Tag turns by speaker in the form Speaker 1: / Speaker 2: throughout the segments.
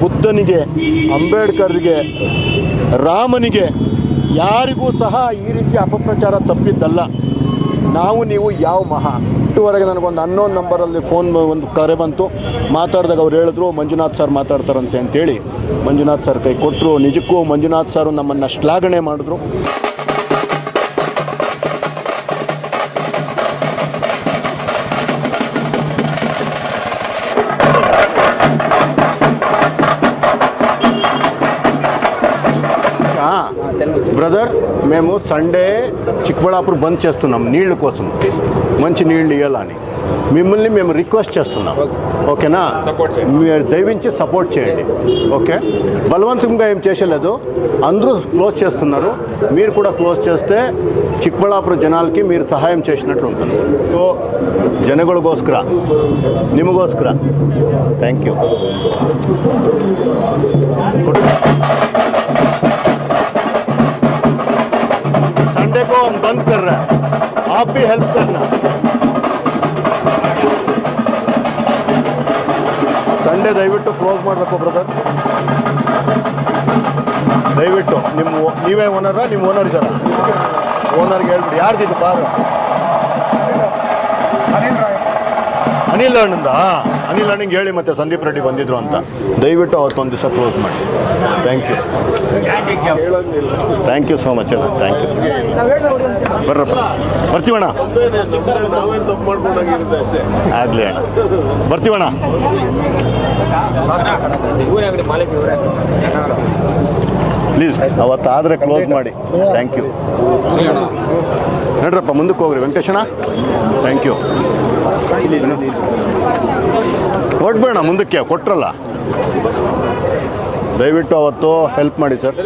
Speaker 1: ಬುದ್ಧನಿಗೆ, ಅಂಬೇಡ್ಕರ್ಗೆ, ರಾಮನಿಗೆ ಯಾರಿಗೂ ಸಹ ಈ ರೀತಿ ಅಪಪ್ರಚಾರ ತಪ್ಪಿದ್ದಲ್ಲ. ನಾವು ನೀವು ಯಾವ ಮಹಾ ಇಟ್ಟುವರೆಗೆ ನನಗೊಂದು ಅನ್ನೋನ್ ನಂಬರಲ್ಲಿ ಫೋನ್ ಒಂದು ಕರೆ ಬಂತು. ಮಾತಾಡಿದಾಗ ಅವ್ರು ಹೇಳಿದ್ರು ಮಂಜುನಾಥ್ ಸರ್ ಮಾತಾಡ್ತಾರಂತೆ ಅಂತೇಳಿ ಮಂಜುನಾಥ್ ಸರ್ ಕೈ ಕೊಟ್ಟರು. ನಿಜಕ್ಕೂ ಮಂಜುನಾಥ್ ಸರ್ ನಮ್ಮನ್ನು ಶ್ಲಾಘನೆ ಮಾಡಿದ್ರು. బ్రదర్ మేము సండే చిక్కబళ్ళాపురం బంద్ చేస్తున్నాం నీళ్ళ కోసం, మంచి నీళ్ళు ఇవ్వాలని. మిమ్మల్ని మేము రిక్వెస్ట్ చేస్తున్నాం, ఓకేనా? మీరు దయవించి సపోర్ట్ చేయండి, ఓకే? బలవంతంగా ఏం చేసేలేదు, అందరూ క్లోజ్ చేస్తున్నారు. మీరు కూడా క్లోజ్ చేస్తే చిక్కబళ్ళాపురం జనాలకి మీరు సహాయం చేసినట్లు ఉంటుంది. సో ಜನಗಳಿಗೋಸ್ಕರ, ನಿಮಗೋಸ್ಕರ ಥ್ಯಾಂಕ್ ಯು. संडे को हम बंद कर रहे हैं, आप भी हेल्प करना. ಸಂಡೇ ದಯವಿಟ್ಟು ಕ್ಲೋಸ್ ಮಾಡಬೇಕು ಬ್ರದರ್, ದಯವಿಟ್ಟು. ನೀವೇ ಓನರಾ? ನಿಮ್ಮ ಓನರ್ ಇದ್ದಾರ? ಓನರ್ಗೆ ಹೇಳ್ಬಿಡಿ. ಯಾರ್ದಿದ್ದು ಕಾರು? ಅನಿಲ್ ಅಣ್ಣಂದ? ಅನಿಲ್ ಅಣ್ಣಂಗೆ ಹೇಳಿ ಮತ್ತೆ ಸಂದೀಪ್ ರೆಡ್ಡಿ ಬಂದಿದ್ರು ಅಂತ. ದಯವಿಟ್ಟು ಅವತ್ತೊಂದು ದಿವಸ ಕ್ಲೋಸ್ ಮಾಡಿ. Thank you, thank you so much ಅಣ್ಣ, ಥ್ಯಾಂಕ್ ಯು ಸೊ ಮಚ್. ಬರ್ರಪ್ಪ, ಬರ್ತೀವಣ್ಣ. ಆಗಲಿ ಅಣ್ಣ, ಬರ್ತೀವಣ್ಣ. ಪ್ಲೀಸ್ ಅವತ್ತಾದರೆ ಕ್ಲೋಸ್ ಮಾಡಿ. Thank you. ನಡ್ರಪ್ಪ, ಮುಂದಕ್ಕೆ ಹೋಗ್ರಿ ವೆಂಕಟೇಶಣ್ಣ. Thank you. ಹೊರಡ್ಬೇಡ, ಮುಂದಕ್ಕೆ ಕೊಟ್ರಲ್ಲ. ದಯವಿಟ್ಟು ಅವತ್ತು ಹೆಲ್ಪ್ ಮಾಡಿ ಸರ್.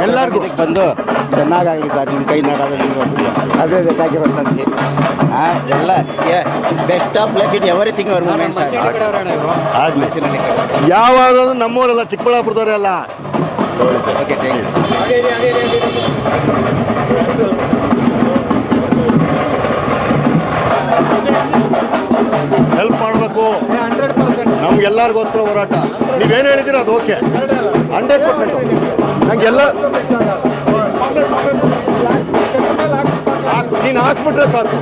Speaker 1: ಎಲ್ಲರಿಗೂ
Speaker 2: ಬಂದು ಚೆನ್ನಾಗಾಗಲಿ ಸರ್, ನಿಮ್ಮ ಕೈ ನಾಡೋದು ಅದೇ ಬೇಕಾಗಿರೋದು ನನಗೆ. ಎಲ್ಲ best of luck it everything our moment sir.
Speaker 1: ಆಗಲಿ. ಯಾವಾಗ ನಮ್ಮೂರೆಲ್ಲ ಚಿಕ್ಕಬಳ್ಳಾಪುರದವರೆಲ್ಲ
Speaker 2: ಓಕೆ, ಥ್ಯಾಂಕ್ ಯು.
Speaker 1: ಹೆಲ್ಪ್ ಮಾಡಬೇಕು, ನಮ್ಗೆಲ್ಲರಿಗೋಸ್ಕರ ಹೋರಾಟ. ನೀವೇನು ಹೇಳಿದ್ದೀರ ಅದು ಓಕೆ, 100%. ನಂಗೆಲ್ಲ ನೀನು ಹಾಕ್ಬಿಟ್ರೆ ಸಾಕು,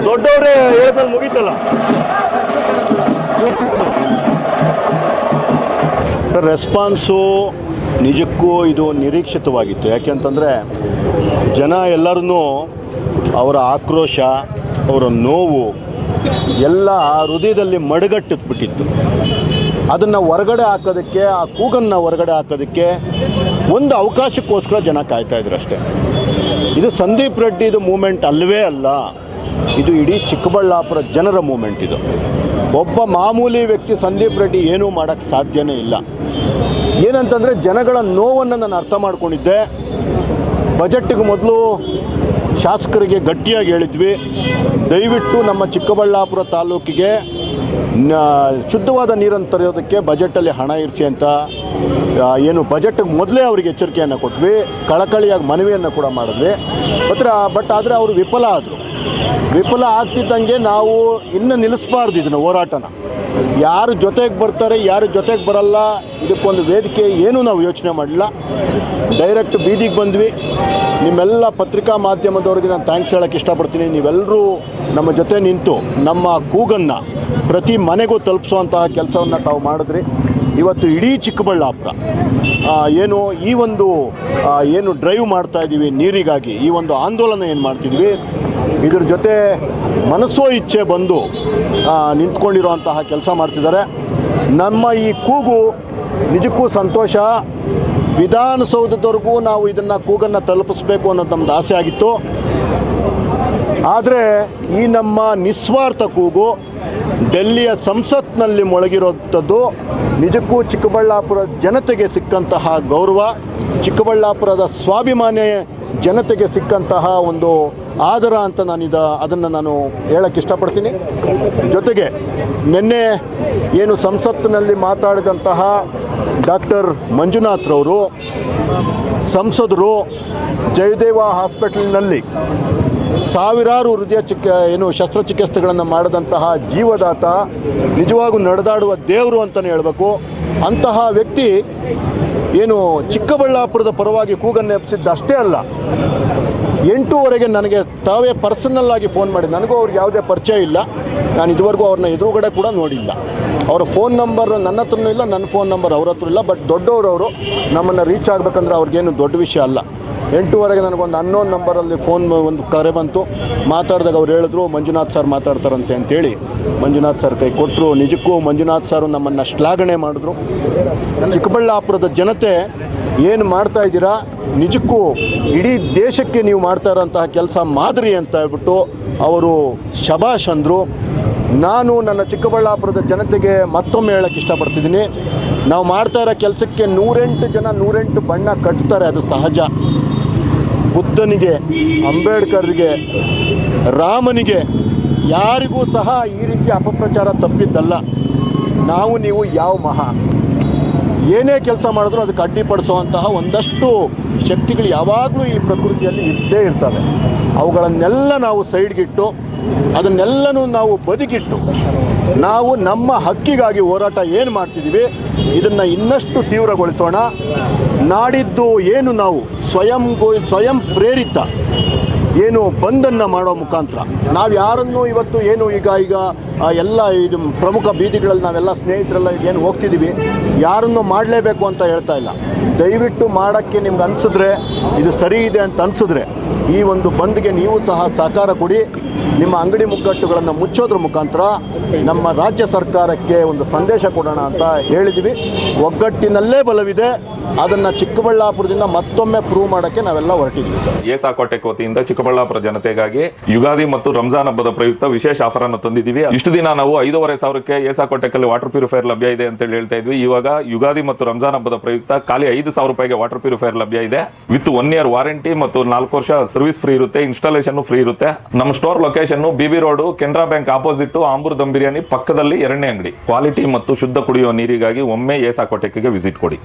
Speaker 1: ದೊಡ್ಡವರೇ ಹೇಳಿದ್ಮೇಲೆ ಮುಗೀತಲ್ಲ ಸರ್. ರೆಸ್ಪಾನ್ಸು ನಿಜಕ್ಕೂ ಇದು ನಿರೀಕ್ಷಿತವಾಗಿತ್ತು. ಯಾಕೆಂತಂದರೆ ಜನ ಎಲ್ಲರೂ ಅವರ ಆಕ್ರೋಶ, ಅವರ ನೋವು ಎಲ್ಲ ಹೃದಯದಲ್ಲಿ ಮಡುಗಟ್ಟಿಬಿಟ್ಟಿತ್ತು. ಅದನ್ನು ಹೊರಗಡೆ ಹಾಕೋದಕ್ಕೆ, ಆ ಕೂಗನ್ನು ಹೊರಗಡೆ ಹಾಕೋದಕ್ಕೆ ಒಂದು ಅವಕಾಶಕ್ಕೋಸ್ಕರ ಜನ ಕಾಯ್ತಾಯಿದ್ರು ಅಷ್ಟೇ. ಇದು ಸಂದೀಪ್ ರೆಡ್ಡಿದು ಮೂಮೆಂಟ್ ಅಲ್ಲವೇ ಅಲ್ಲ, ಇದು ಇಡೀ ಚಿಕ್ಕಬಳ್ಳಾಪುರ ಜನರ ಮೂಮೆಂಟ್. ಇದು ಒಬ್ಬ ಮಾಮೂಲಿ ವ್ಯಕ್ತಿ ಸಂದೀಪ್ ರೆಡ್ಡಿ ಏನೂ ಮಾಡೋಕ್ಕೆ ಸಾಧ್ಯನೇ ಇಲ್ಲ. ಏನಂತಂದರೆ ಜನಗಳ ನೋವನ್ನು ನಾನು ಅರ್ಥ ಮಾಡ್ಕೊಂಡಿದ್ದೆ. ಬಜೆಟ್ಗೆ ಮೊದಲು ಶಾಸಕರಿಗೆ ಗಟ್ಟಿಯಾಗಿ ಹೇಳಿದ್ವಿ, ದಯವಿಟ್ಟು ನಮ್ಮ ಚಿಕ್ಕಬಳ್ಳಾಪುರ ತಾಲೂಕಿಗೆ ಶುದ್ಧವಾದ ನೀರನ್ನು ತರೆಯೋದಕ್ಕೆ ಬಜೆಟಲ್ಲಿ ಹಣ ಇರಿಸಿ ಅಂತ ಏನು ಬಜೆಟ್ಗೆ ಮೊದಲೇ ಅವರಿಗೆ ಎಚ್ಚರಿಕೆಯನ್ನು ಕೊಟ್ವಿ. ಕಳಕಳಿಯಾಗಿ ಮನವಿಯನ್ನು ಕೂಡ ಮಾಡಿದ್ವಿ. ಬಟ್ ಆದರೆ ಅವರು ವಿಫಲ ಆದರು. ವಿಫಲ ಆಗ್ತಿದ್ದಂಗೆ ನಾವು ಇನ್ನು ನಿಲ್ಲಿಸಬಾರ್ದು ಇದನ್ನು ಹೋರಾಟನ. ಯಾರು ಜೊತೆಗೆ ಬರ್ತಾರೆ, ಯಾರು ಜೊತೆಗೆ ಬರಲ್ಲ, ಇದಕ್ಕೊಂದು ವೇದಿಕೆ ಏನೂ ನಾವು ಯೋಚನೆ ಮಾಡಲಿಲ್ಲ. ಡೈರೆಕ್ಟ್ ಬೀದಿಗೆ ಬಂದ್ವಿ. ನಿಮ್ಮೆಲ್ಲ ಪತ್ರಿಕಾ ಮಾಧ್ಯಮದವ್ರಿಗೆ ನಾನು ಥ್ಯಾಂಕ್ಸ್ ಹೇಳೋಕ್ಕೆ ಇಷ್ಟಪಡ್ತೀನಿ. ನೀವೆಲ್ಲರೂ ನಮ್ಮ ಜೊತೆ ನಿಂತು ನಮ್ಮ ಕೂಗನ್ನು ಪ್ರತಿ ಮನೆಗೂ ತಲುಪಿಸುವಂತಹ ಕೆಲಸವನ್ನು ತಾವು ಮಾಡಿದ್ರಿ. ಇವತ್ತು ಇಡೀ ಚಿಕ್ಕಬಳ್ಳಾಪುರ ಏನು ಈ ಒಂದು ಏನು ಡ್ರೈವ್ ಮಾಡ್ತಾಯಿದ್ದೀವಿ ನೀರಿಗಾಗಿ, ಈ ಒಂದು ಆಂದೋಲನ ಏನು ಮಾಡ್ತಿದ್ವಿ, ಇದ್ರ ಜೊತೆ ಮನಸ್ಸೋ ಇಚ್ಛೆ ಬಂದು ನಿಂತ್ಕೊಂಡಿರುವಂತಹ ಕೆಲಸ ಮಾಡ್ತಿದ್ದಾರೆ. ನಮ್ಮ ಈ ಕೂಗು ನಿಜಕ್ಕೂ ಸಂತೋಷ. ವಿಧಾನಸೌಧದವರೆಗೂ ನಾವು ಇದನ್ನು ಕೂಗನ್ನು ತಲುಪಿಸ್ಬೇಕು ಅನ್ನೋದು ನಮ್ಮದು ಆಸೆ ಆಗಿತ್ತು. ಆದರೆ ಈ ನಮ್ಮ ನಿಸ್ವಾರ್ಥ ಕೂಗು ಡೆಲ್ಲಿಯ ಸಂಸತ್ನಲ್ಲಿ ಮೊಳಗಿರೋಂಥದ್ದು ನಿಜಕ್ಕೂ ಚಿಕ್ಕಬಳ್ಳಾಪುರ ಜನತೆಗೆ ಸಿಕ್ಕಂತಹ ಗೌರವ, ಚಿಕ್ಕಬಳ್ಳಾಪುರದ ಸ್ವಾಭಿಮಾನ್ಯ ಜನತೆಗೆ ಸಿಕ್ಕಂತಹ ಒಂದು ಆದರ ಅಂತ ಅದನ್ನು ನಾನು ಹೇಳಕ್ಕೆ ಇಷ್ಟಪಡ್ತೀನಿ. ಜೊತೆಗೆ ನಿನ್ನೆ ಏನು ಸಂಸತ್ತಿನಲ್ಲಿ ಮಾತಾಡಿದಂತಹ ಡಾಕ್ಟರ್ ಮಂಜುನಾಥ್ರವರು, ಸಂಸದರು, ಜಯದೇವ ಹಾಸ್ಪಿಟಲ್ನಲ್ಲಿ ಸಾವಿರಾರು ಹೃದಯ ಶಸ್ತ್ರಚಿಕಿತ್ಸೆಗಳನ್ನು ಮಾಡಿದಂತಹ ಜೀವದಾತ, ನಿಜವಾಗೂ ನಡೆದಾಡುವ ದೇವರು ಅಂತಲೇ ಹೇಳಬೇಕು. ಅಂತಹ ವ್ಯಕ್ತಿ ಏನು ಚಿಕ್ಕಬಳ್ಳಾಪುರದ ಪರವಾಗಿ ಕೂಗನ್ನು ಎಬ್ಬಿಸಿದ್ದು ಅಷ್ಟೇ ಅಲ್ಲ, 8:00 ನನಗೆ ತಾವೇ ಪರ್ಸನಲ್ ಆಗಿ ಫೋನ್ ಮಾಡಿ, ನನಗೂ ಅವ್ರಿಗೆ ಯಾವುದೇ ಪರಿಚಯ ಇಲ್ಲ, ನಾನು ಇದುವರೆಗೂ ಅವ್ರನ್ನ ಎದುರುಗಡೆ ಕೂಡ ನೋಡಿಲ್ಲ. ಅವರ ಫೋನ್ ನಂಬರ್ ನನ್ನ ಹತ್ರನೂ ಇಲ್ಲ, ನನ್ನ ಫೋನ್ ನಂಬರ್ ಅವ್ರ ಹತ್ರ ಇಲ್ಲ. ಬಟ್ ದೊಡ್ಡವರು ನಮ್ಮನ್ನು ರೀಚ್ ಆಗಬೇಕಂದ್ರೆ ಅವ್ರಿಗೇನು ದೊಡ್ಡ ವಿಷಯ ಅಲ್ಲ. 8:00 ನನಗೊಂದು ಅನ್ನೋನ್ ನಂಬರಲ್ಲಿ ಒಂದು ಕರೆ ಬಂತು. ಮಾತಾಡಿದಾಗ ಅವ್ರು ಹೇಳಿದ್ರು ಮಂಜುನಾಥ್ ಸರ್ ಮಾತಾಡ್ತಾರಂತೆ ಅಂತೇಳಿ ಮಂಜುನಾಥ್ ಸರ್ ಕೈ ಕೊಟ್ಟರು. ನಿಜಕ್ಕೂ ಮಂಜುನಾಥ್ ಸರ್ ನಮ್ಮನ್ನು ಶ್ಲಾಘನೆ ಮಾಡಿದ್ರು. ಚಿಕ್ಕಬಳ್ಳಾಪುರದ ಜನತೆ ಏನು ಮಾಡ್ತಾ ಇದ್ದೀರಾ, ನಿಜಕ್ಕೂ ಇಡೀ ದೇಶಕ್ಕೆ ನೀವು ಮಾಡ್ತಾ ಇರೋಂತಹ ಕೆಲಸ ಮಾದರಿ ಅಂತ ಹೇಳ್ಬಿಟ್ಟು ಅವರು ಶಬಾಷ್ ಅಂದರು. ನಾನು ನನ್ನ ಚಿಕ್ಕಬಳ್ಳಾಪುರದ ಜನತೆಗೆ ಮತ್ತೊಮ್ಮೆ ಹೇಳೋಕ್ಕೆ ಇಷ್ಟಪಡ್ತಿದ್ದೀನಿ, ನಾವು ಮಾಡ್ತಾ ಇರೋ ಕೆಲಸಕ್ಕೆ 108 ಜನ 108 ಬಣ್ಣ ಕಟ್ತಾರೆ, ಅದು ಸಹಜ. ಬುದ್ಧನಿಗೆ, ಅಂಬೇಡ್ಕರ್ಗೆ, ರಾಮನಿಗೆ ಯಾರಿಗೂ ಸಹ ಈ ರೀತಿ ಅಪಪ್ರಚಾರ ತಪ್ಪಿದ್ದಲ್ಲ. ನಾವು ನೀವು ಯಾವ ಮಹಾ ಏನೇ ಕೆಲಸ ಮಾಡಿದ್ರೂ ಅದಕ್ಕೆ ಅಡ್ಡಿಪಡಿಸುವಂತಹ ಒಂದಷ್ಟು ಶಕ್ತಿಗಳು ಯಾವಾಗಲೂ ಈ ಪ್ರಕೃತಿಯಲ್ಲಿ ಇದ್ದೇ ಇರ್ತವೆ. ಅವುಗಳನ್ನೆಲ್ಲ ನಾವು ಸೈಡ್ಗಿಟ್ಟು, ಅದನ್ನೆಲ್ಲನೂ ನಾವು ಬದಿಗಿಟ್ಟು, ನಾವು ನಮ್ಮ ಹಕ್ಕಿಗಾಗಿ ಹೋರಾಟ ಏನು ಮಾಡ್ತಿದ್ದೀವಿ ಇದನ್ನು ಇನ್ನಷ್ಟು ತೀವ್ರಗೊಳಿಸೋಣ. ನಾಡಿದ್ದು ಏನು ನಾವು ಸ್ವಯಂ ಪ್ರೇರಿತ ಏನು ಬಂದನ್ನು ಮಾಡೋ ಮುಖಾಂತರ ನಾವು ಯಾರನ್ನೂ ಇವತ್ತು ಏನು ಈಗ ಎಲ್ಲ ಇದು ಪ್ರಮುಖ ಬೀದಿಗಳಲ್ಲಿ ನಾವೆಲ್ಲ ಸ್ನೇಹಿತರೆಲ್ಲ ಏನು ಹೋಗ್ತಿದ್ದೀವಿ, ಯಾರನ್ನೂ ಮಾಡಲೇಬೇಕು ಅಂತ ಹೇಳ್ತಾ ಇಲ್ಲ. ದಯವಿಟ್ಟು ಮಾಡೋಕ್ಕೆ ನಿಮ್ಗೆ ಅನಿಸಿದ್ರೆ, ಇದು ಸರಿ ಇದೆ ಅಂತ ಅನಿಸಿದ್ರೆ ಈ ಒಂದು ಬಂದ್ಗೆ ನೀವು ಸಹ ಸಹಕಾರ ಕೊಡಿ. ನಿಮ್ಮ ಅಂಗಡಿ ಮುಗ್ಗಟ್ಟುಗಳನ್ನು ಮುಚ್ಚೋದ್ರ ಮುಖಾಂತರ ನಮ್ಮ ರಾಜ್ಯ ಸರ್ಕಾರಕ್ಕೆ ಒಂದು ಸಂದೇಶ ಕೊಡೋಣ ಅಂತ ಹೇಳಿದ್ವಿ. ಒಗ್ಗಟ್ಟಿನಲ್ಲೇ ಬಲವಿದೆ, ಅದನ್ನು ಚಿಕ್ಕಬಳ್ಳಾಪುರದಿಂದ ಮತ್ತೊಮ್ಮೆ ಪ್ರೂವ್ ಮಾಡೋಕ್ಕೆ ನಾವೆಲ್ಲ ಹೊರಟಿದ್ವಿ ಸರ್.
Speaker 3: ಏಸಾಕೋಟೆಕ್ ವತಿಯಿಂದ ಚಿಕ್ಕಬಳ್ಳಾಪುರ ಜನತೆಗಾಗಿ ಯುಗಾದಿ ಮತ್ತು ರಂಜಾನ್ ಹಬ್ಬದ ಪ್ರಯುಕ್ತ ವಿಶೇಷ ಆಫರ್ ಅನ್ನು ತಂದಿದ್ದೀವಿ. ಇಷ್ಟು ದಿನ ನಾವು 5,500ಕ್ಕೆ ಏಸಾಕೋಟೆಕ್ ಅಲ್ಲಿ ವಾಟರ್ ಪ್ಯೂರಿಫೈಯರ್ ಲಭ್ಯ ಇದೆ ಅಂತ ಹೇಳ್ತಾ ಇದ್ವಿ. ಇವಾಗ ಯುಗಾದಿ ಮತ್ತು ರಂಜಾನ್ ಹಬ್ಬದ ಪ್ರಯುಕ್ತ ಖಾಲಿ 5,000 ರೂಪಾಯಿಗೆ ವಾಟರ್ ಪ್ಯೂರಿಫೈಯರ್ ಲಭ್ಯ ಇದೆ. ವಿತ್ 1 year ವಾರಂಟಿ ಮತ್ತು 4 ವರ್ಷ ಸರ್ವಿಸ್ ಫ್ರೀ ಇರುತ್ತೆ, ಇನ್ಸ್ಟಾಲೇಷನ್ ಫ್ರೀ ಇರುತ್ತೆ. ನಮ್ಮ store location BB road, Canara bank opposite, Ambur dum biryani ಪಕ್ಕದಲ್ಲಿ 2ನೇ ಅಂಗಡಿ. ಕ್ವಾಲಿಟಿ ಮತ್ತು ಶುದ್ಧ ಕುಡಿಯುವ ನೀರಿಗಾಗಿ ಒಮ್ಮೆ ಏಸಾಕೋಟೆಕ್ಗೆ ವಿಸಿಟ್ ಕೊಡಿ.